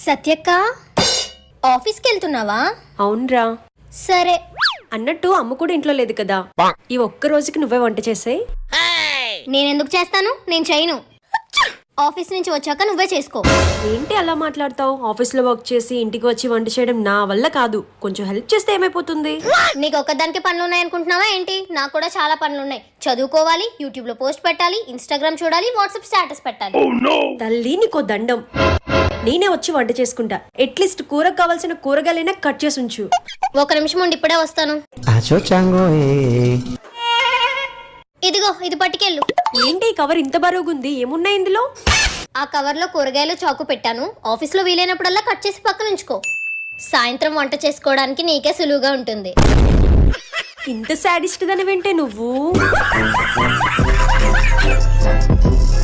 సత్యక్క, ఆఫీస్కి వెళ్తున్నావా? అవునరా. సరే. అన్నట్టు అమ్మ కూడా ఇంట్లో లేదు కదా, ఈ ఒక్క రోజుకి నువ్వే వంట చేసేయ్. నేనెందుకు చేస్తాను? నేను చేయను. ఆఫీస్ నుంచి వచ్చాక నువ్వే చేసుకో. ఏంటి అలా మాట్లాడతావు? ఆఫీస్లో వర్క్ చేసి ఇంటికి వచ్చి వంట చేయడం నా వల్ల కాదు. కొంచెం హెల్ప్ చేస్తే ఏమైపోతుంది? నీకు ఒక్కదానికి పనులు ఉన్నాయనుకుంటున్నావా ఏంటి? నాకు కూడా చాలా పనులు ఉన్నాయి. చదువుకోవాలి, యూట్యూబ్ లో పోస్ట్ పెట్టాలి, ఇన్స్టాగ్రామ్ చూడాలి, వాట్సాప్ స్టేటస్ పెట్టాలి. తల్లి నీకో దండం, నేనే వచ్చి వంట చేసుకుంటా. అట్లీస్ట్ కూరకు కావాల్సిన కూరగాయలైనా కట్ చేసి ఉంచు. ఒక నిమిషం ఉండి ఇప్పుడే వస్తాను. ఇదిగో, ఇది పట్టుకెళ్ళు. ఏంటి ఈ కవర్ ఇంత బరువుగుంది? ఏమున్నాయి ఇందులో? ఆ కవర్ లో కూరగాయలు, చాకు పెట్టాను. ఆఫీస్ లో వీలైనప్పుడల్లా కట్ చేసి పక్కన ఉంచుకో. సాయంత్రం వంట చేసుకోవడానికి నీకే సులువుగా ఉంటుంది. ఇంత సాడిస్ట్ దాని వింటే నువ్వు